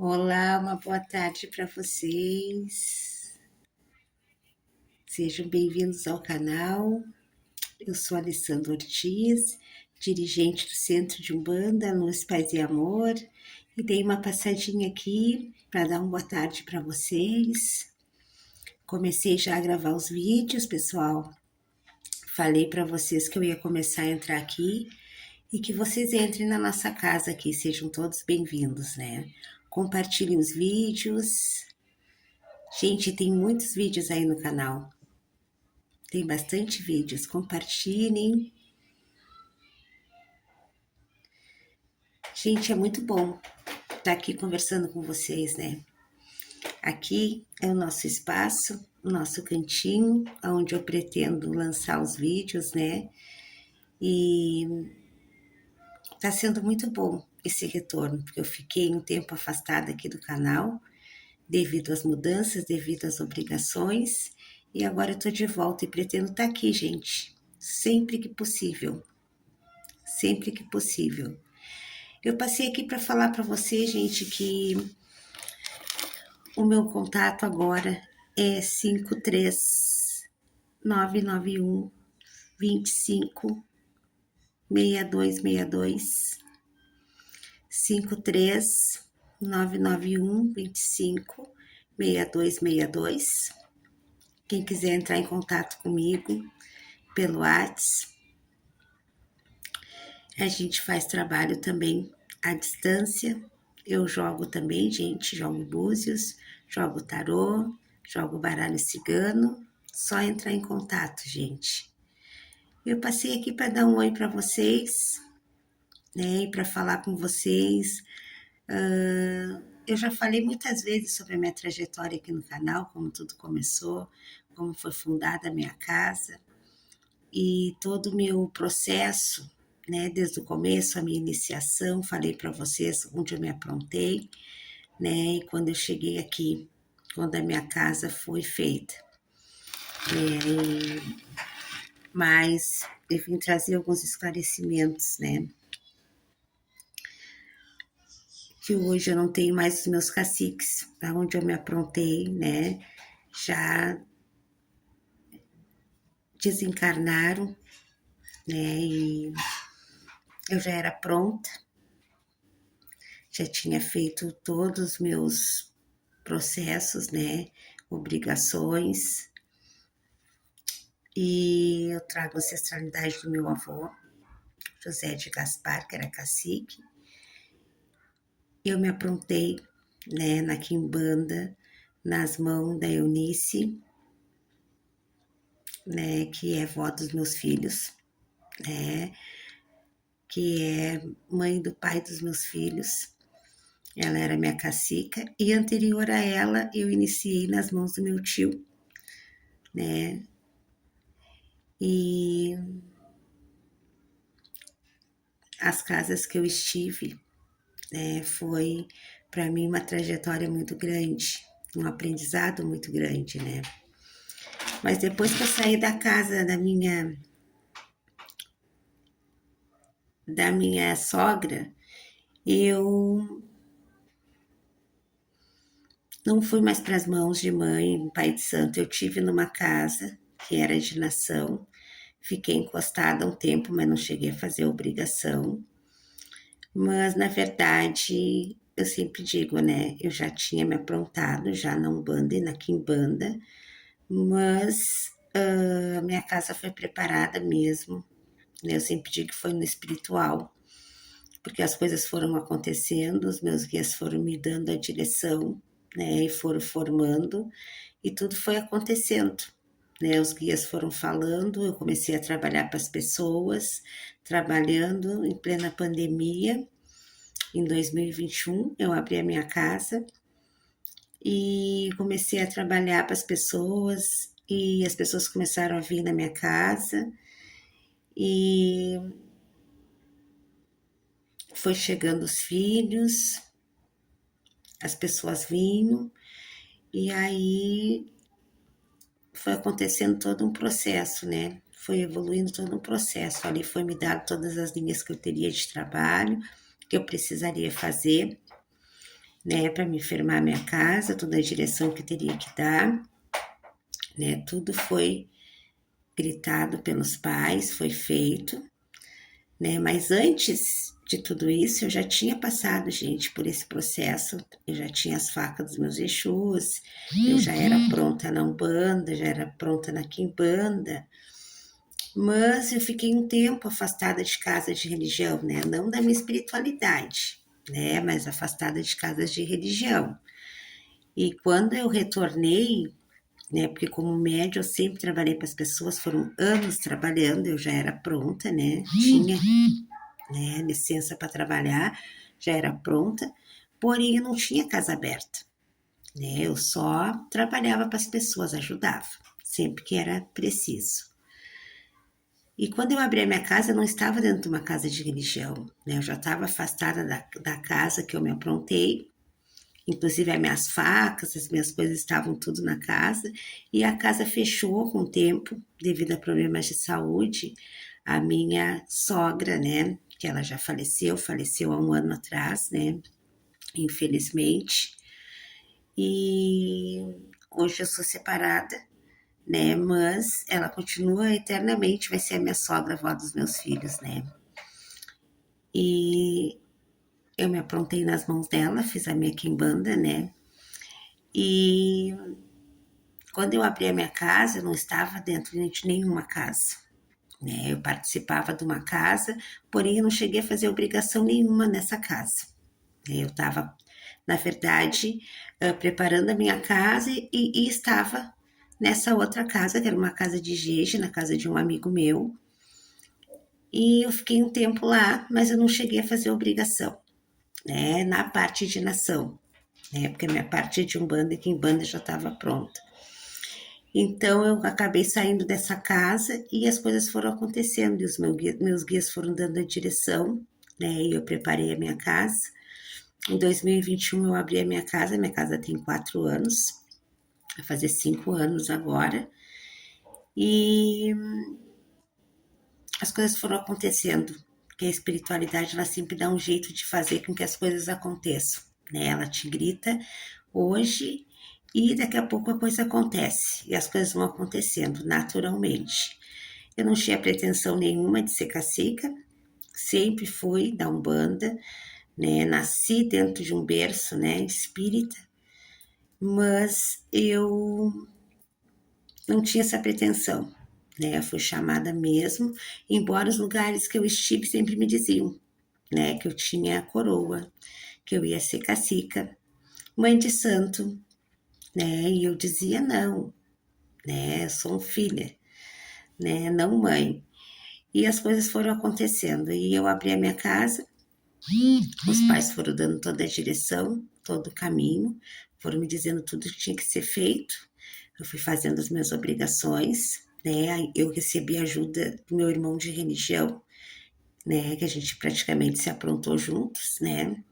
Olá, uma boa tarde para vocês. Sejam bem-vindos ao canal. Eu sou Alessandra Ortiz, dirigente do Centro de Umbanda, Luz, Paz e Amor, e dei uma passadinha aqui para dar uma boa tarde para vocês. Comecei já a gravar os vídeos, pessoal. Falei para vocês que eu ia começar a entrar aqui e que vocês entrem na nossa casa aqui, sejam todos bem-vindos, né? Compartilhem os vídeos. Gente, tem muitos vídeos aí no canal. Tem bastante vídeos. Compartilhem. Gente, é muito bom estar aqui conversando com vocês, né? Aqui é o nosso espaço, o nosso cantinho, onde eu pretendo lançar os vídeos, né? E tá sendo muito bom esse retorno, porque eu fiquei um tempo afastada aqui do canal, devido às mudanças, devido às obrigações, e agora eu tô de volta e pretendo estar aqui, gente, sempre que possível. Sempre que possível. Eu passei aqui para falar para você, gente, que o meu contato agora é 53991 25 6262. 53991 25 6262. Quem quiser entrar em contato comigo pelo WhatsApp, a gente faz trabalho também à distância. Eu jogo também, gente, jogo búzios, jogo tarô, jogo baralho cigano. Só entrar em contato, gente. Eu passei aqui para dar um oi para vocês, né, e para falar com vocês. Eu já falei muitas vezes sobre a minha trajetória aqui no canal, como tudo começou, como foi fundada a minha casa e todo o meu processo, né, desde o começo, a minha iniciação, falei para vocês onde eu me aprontei, né, e quando eu cheguei aqui, quando a minha casa foi feita. Mas eu vim trazer alguns esclarecimentos, né, que hoje eu não tenho mais os meus caciques, onde eu me aprontei, né, já desencarnaram, né, e eu já era pronta, já tinha feito todos os meus processos, né, obrigações, e eu trago a ancestralidade do meu avô, José de Gaspar, que era cacique. Eu me aprontei, né, na quimbanda, nas mãos da Eunice, né, que é vó dos meus filhos, né, que é mãe do pai dos meus filhos. Ela era minha cacica e anterior a ela eu iniciei nas mãos do meu tio, né? E as casas que eu estive, né, foi para mim uma trajetória muito grande, um aprendizado muito grande, né? Mas depois que eu saí da casa da minha sogra, eu não fui mais para as mãos de mãe, pai de santo. Eu tive numa casa que era de nação, fiquei encostada um tempo, mas não cheguei a fazer obrigação. Mas, na verdade, eu sempre digo, né? Eu já tinha me aprontado, já na Umbanda e na Quimbanda, mas a minha casa foi preparada mesmo, né? Eu sempre digo que foi no espiritual, porque as coisas foram acontecendo, os meus guias foram me dando a direção, né? E foram formando, e tudo foi acontecendo. Né, os guias foram falando, eu comecei a trabalhar para as pessoas, trabalhando em plena pandemia. Em 2021, eu abri a minha casa e comecei a trabalhar para as pessoas, e as pessoas começaram a vir na minha casa, e foi chegando os filhos, as pessoas vinham, e aí foi acontecendo todo um processo, né? Foi evoluindo todo um processo. Ali foi me dado todas as linhas que eu teria de trabalho, que eu precisaria fazer. né, para me firmar minha casa, toda a direção que eu teria que dar, né, tudo foi gritado pelos pais, foi feito, né, mas antes de tudo isso, eu já tinha passado, gente, por esse processo, eu já tinha as facas dos meus Exus, eu já era pronta na Umbanda, já era pronta na Quimbanda, mas eu fiquei um tempo afastada de casas de religião, né, não da minha espiritualidade, né, mas afastada de casas de religião. E quando eu retornei, né, porque como média eu sempre trabalhei para as pessoas, foram anos trabalhando, eu já era pronta, né, tinha, né, licença para trabalhar, já era pronta, porém eu não tinha casa aberta, né, eu só trabalhava para as pessoas, ajudava, sempre que era preciso. E quando eu abri a minha casa, eu não estava dentro de uma casa de religião, né, eu já estava afastada da casa que eu me aprontei, inclusive as minhas facas, as minhas coisas estavam tudo na casa, e a casa fechou com o tempo, devido a problemas de saúde. A minha sogra, né, que ela já faleceu há um ano atrás, né, infelizmente, e hoje eu sou separada, né, mas ela continua eternamente, vai ser a minha sogra, avó dos meus filhos, né. E eu me aprontei nas mãos dela, fiz a minha quimbanda, né, e quando eu abri a minha casa, eu não estava dentro de nenhuma casa, né? Eu participava de uma casa, porém eu não cheguei a fazer obrigação nenhuma nessa casa. Eu estava, na verdade, preparando a minha casa e estava nessa outra casa, que era uma casa de Jeje, na casa de um amigo meu. E eu fiquei um tempo lá, mas eu não cheguei a fazer obrigação, né? Na parte de nação, né? Porque a minha parte de Umbanda e Quimbanda já estava pronta. Então eu acabei saindo dessa casa e as coisas foram acontecendo, e os meus guias foram dando a direção, né? E eu preparei a minha casa. Em 2021 eu abri a minha casa tem 4 anos, vai fazer 5 anos agora, e as coisas foram acontecendo, porque a espiritualidade ela sempre dá um jeito de fazer com que as coisas aconteçam, né? Ela te grita hoje e daqui a pouco a coisa acontece e as coisas vão acontecendo naturalmente. Eu não tinha pretensão nenhuma de ser cacica, sempre fui da Umbanda, né? Nasci dentro de um berço, né, espírita, mas eu não tinha essa pretensão, né? Eu fui chamada mesmo, embora os lugares que eu estive sempre me diziam, né, que eu tinha a coroa, que eu ia ser cacica, mãe de santo, né? E eu dizia não, né? Eu sou filha, né? Não mãe. E as coisas foram acontecendo. E eu abri a minha casa, os pais foram dando toda a direção, todo o caminho, foram me dizendo tudo que tinha que ser feito. Eu fui fazendo as minhas obrigações, né? Eu recebi ajuda do meu irmão de religião, né? Que a gente praticamente se aprontou juntos, né?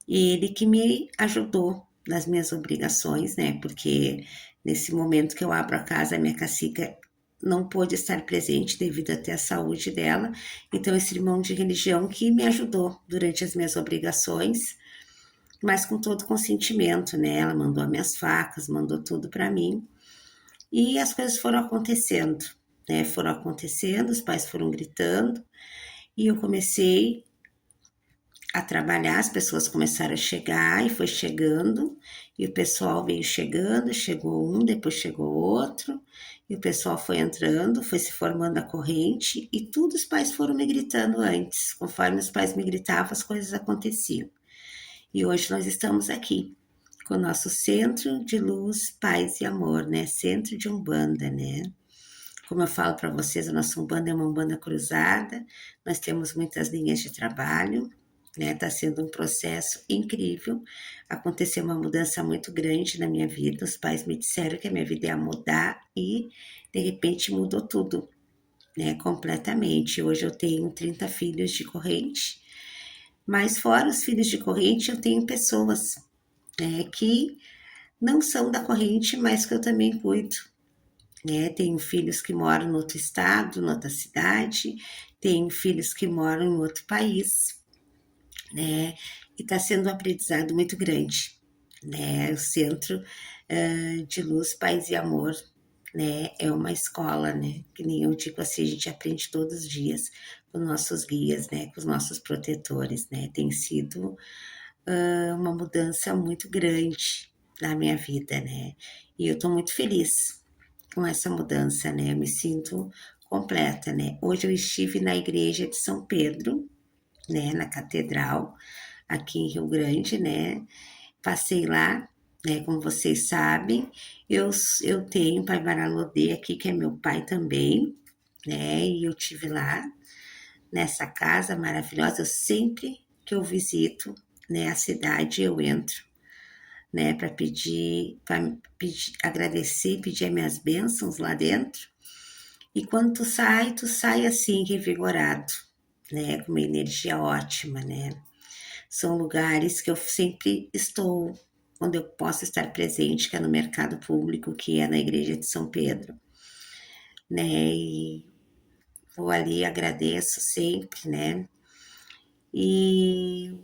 E ele que me ajudou nas minhas obrigações, né? Porque nesse momento que eu abro a casa, a minha cacica não pôde estar presente devido até a saúde dela. Então, esse irmão de religião que me ajudou durante as minhas obrigações, mas com todo consentimento, né? Ela mandou as minhas facas, mandou tudo para mim. E as coisas foram acontecendo, né? Foram acontecendo, os pais foram gritando, e eu comecei a trabalhar, as pessoas começaram a chegar e foi chegando, e o pessoal veio chegando, chegou um, depois chegou outro, e o pessoal foi entrando, foi se formando a corrente, e tudo os pais foram me gritando antes. Conforme os pais me gritavam, as coisas aconteciam. E hoje nós estamos aqui, com o nosso centro de luz, paz e amor, né? Centro de Umbanda, né? Como eu falo para vocês, a nossa Umbanda é uma Umbanda cruzada, nós temos muitas linhas de trabalho, né? Está sendo um processo incrível. Aconteceu uma mudança muito grande na minha vida. Os pais me disseram que a minha vida ia mudar e, de repente, mudou tudo, né? Completamente. Hoje eu tenho 30 filhos de corrente, mas fora os filhos de corrente, eu tenho pessoas, né, que não são da corrente, mas que eu também cuido, né? Tenho filhos que moram no outro estado, em outra cidade, tenho filhos que moram em outro país, né? e está sendo um aprendizado muito grande, né? O Centro de Luz, Paz e Amor, né? É uma escola, né? Que nem eu digo assim, a gente aprende todos os dias com nossos guias, né? Com os nossos protetores, né? Tem sido uma mudança muito grande na minha vida, né? E eu tô muito feliz com essa mudança, né? Eu me sinto completa, né? Hoje eu estive na igreja de São Pedro, né? Na catedral, aqui em Rio Grande, né? Passei lá, né? Como vocês sabem, eu tenho Pai Baralodê aqui, que é meu pai também, né? E eu tive lá nessa casa maravilhosa. Eu sempre que eu visito, né, a cidade, eu entro, né, para pedir, agradecer, pedir as minhas bênçãos lá dentro. E quando tu sai assim, revigorado, né, com uma energia ótima, né? São lugares que eu sempre estou, onde eu posso estar presente, que é no mercado público, que é na igreja de São Pedro, né? E vou ali, agradeço sempre, né? E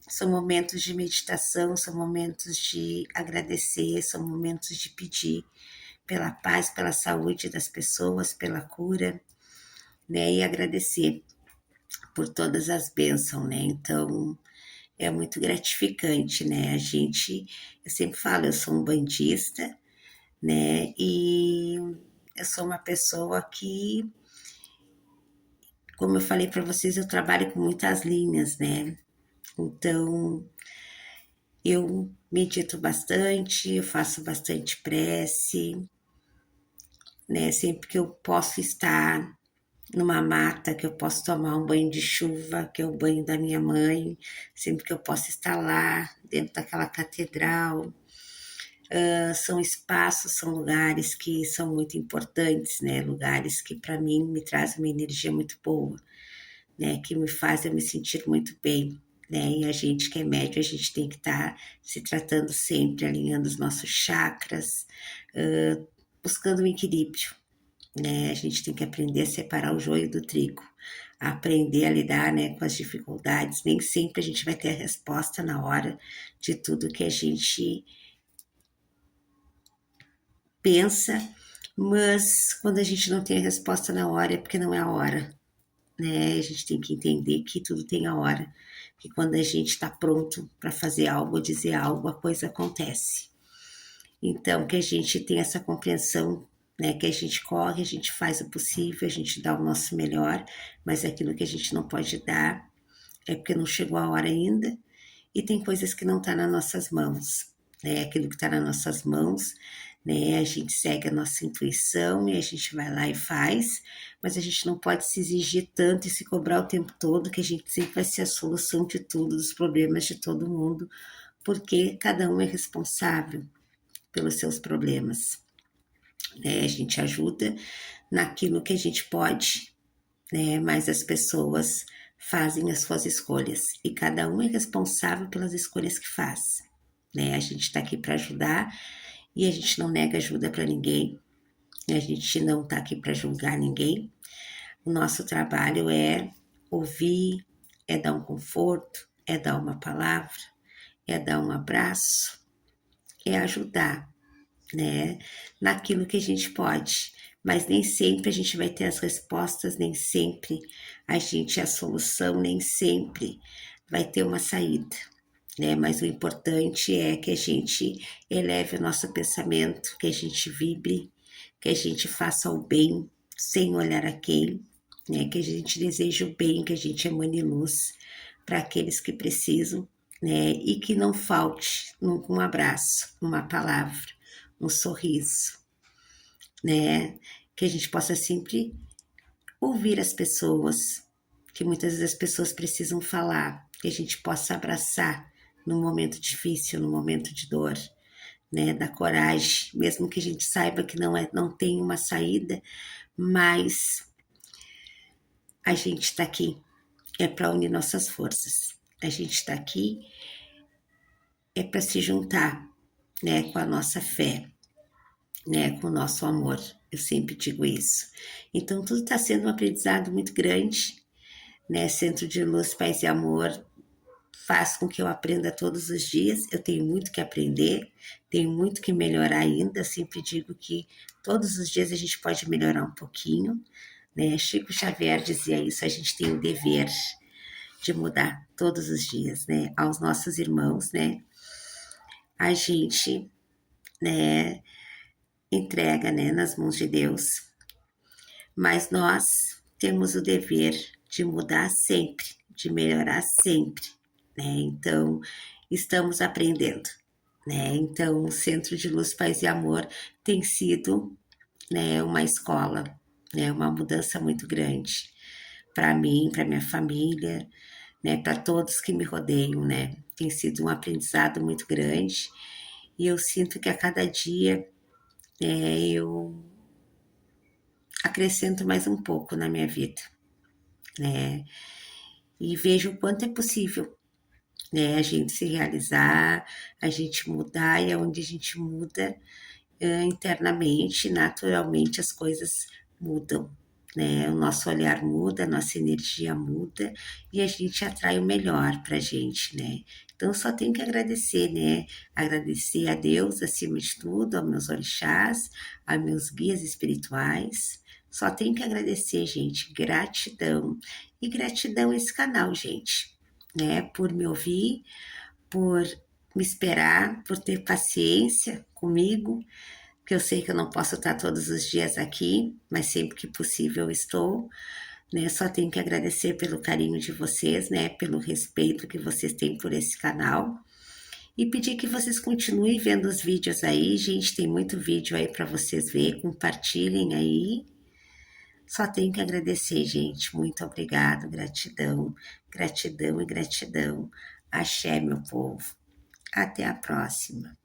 são momentos de meditação, são momentos de agradecer, são momentos de pedir pela paz, pela saúde das pessoas, pela cura, né? E agradecer por todas as bênçãos, né? Então, é muito gratificante, né? Eu sempre falo, eu sou um bandista, né? E eu sou uma pessoa que, como eu falei para vocês, eu trabalho com muitas linhas, né? Então, eu medito bastante, eu faço bastante prece, né? Sempre que eu posso estar numa mata, que eu posso tomar um banho de chuva, que é o banho da minha mãe, sempre que eu posso estar lá, dentro daquela catedral. São espaços, são lugares que são muito importantes, né? Lugares que para mim me trazem uma energia muito boa, né? Que me faz eu me sentir muito bem, né? E a gente que é médio, a gente tem que estar se tratando sempre, alinhando os nossos chakras, buscando um equilíbrio, né? A gente tem que aprender a separar o joio do trigo, a aprender a lidar, né, com as dificuldades. Nem sempre a gente vai ter a resposta na hora de tudo que a gente pensa, mas quando a gente não tem a resposta na hora é porque não é a hora, né? A gente tem que entender que tudo tem a hora, que quando a gente está pronto para fazer algo, dizer algo, a coisa acontece. Então, que a gente tenha essa compreensão, né? Que a gente corre, a gente faz o possível, a gente dá o nosso melhor, mas aquilo que a gente não pode dar é porque não chegou a hora ainda, e tem coisas que não estão nas nossas mãos, né? Aquilo que está nas nossas mãos, né? A gente segue a nossa intuição e a gente vai lá e faz, mas a gente não pode se exigir tanto e se cobrar o tempo todo que a gente sempre vai ser a solução de tudo, dos problemas de todo mundo, porque cada um é responsável pelos seus problemas, né? A gente ajuda naquilo que a gente pode, né? Mas as pessoas fazem as suas escolhas e cada um é responsável pelas escolhas que faz, né? A gente está aqui para ajudar e a gente não nega ajuda para ninguém, a gente não está aqui para julgar ninguém. O nosso trabalho é ouvir, é dar um conforto, é dar uma palavra, é dar um abraço, é ajudar, né? Naquilo que a gente pode. Mas nem sempre a gente vai ter as respostas, nem sempre a gente é a solução, nem sempre vai ter uma saída, né? Mas o importante é que a gente eleve o nosso pensamento, que a gente vibre, que a gente faça o bem sem olhar a quem, né? Que a gente deseje o bem, que a gente emane luz para aqueles que precisam, né? E que não falte um abraço, uma palavra, um sorriso, né? Que a gente possa sempre ouvir as pessoas, que muitas vezes as pessoas precisam falar, que a gente possa abraçar no momento difícil, no momento de dor, né? Da coragem, mesmo que a gente saiba que não tem uma saída, mas a gente está aqui é para unir nossas forças. A gente está aqui é para se juntar, né, com a nossa fé, né, com o nosso amor. Eu sempre digo isso. Então, tudo está sendo um aprendizado muito grande, né? Centro de Luz, Paz e Amor faz com que eu aprenda todos os dias. Eu tenho muito que aprender, tenho muito que melhorar ainda. Eu sempre digo que todos os dias a gente pode melhorar um pouquinho, né? Chico Xavier dizia isso, a gente tem o dever de mudar todos os dias, né? Aos nossos irmãos, né? A gente, né, entrega, né, nas mãos de Deus, mas nós temos o dever de mudar sempre, de melhorar sempre, né? Então, estamos aprendendo, né? Então, o Centro de Luz, Paz e Amor tem sido, né, uma escola, né, uma mudança muito grande para mim, para minha família, né, para todos que me rodeiam, né? Tem sido um aprendizado muito grande e eu sinto que a cada dia eu acrescento mais um pouco na minha vida, né? E vejo o quanto é possível, né? A gente se realizar, a gente mudar, e é onde a gente muda internamente, naturalmente as coisas mudam, né? O nosso olhar muda, a nossa energia muda e a gente atrai o melhor pra gente, né? Então só tenho que agradecer, né? Agradecer a Deus acima de tudo, aos meus orixás, aos meus guias espirituais. Só tenho que agradecer, gente. Gratidão. E gratidão a esse canal, gente, né? Por me ouvir, por me esperar, por ter paciência comigo, que eu sei que eu não posso estar todos os dias aqui, mas sempre que possível eu estou, né? Só tenho que agradecer pelo carinho de vocês, né? Pelo respeito que vocês têm por esse canal. E pedir que vocês continuem vendo os vídeos aí, gente, tem muito vídeo aí para vocês ver, compartilhem aí. Só tenho que agradecer, gente. Muito obrigado, gratidão, gratidão e gratidão. Axé, meu povo. Até a próxima.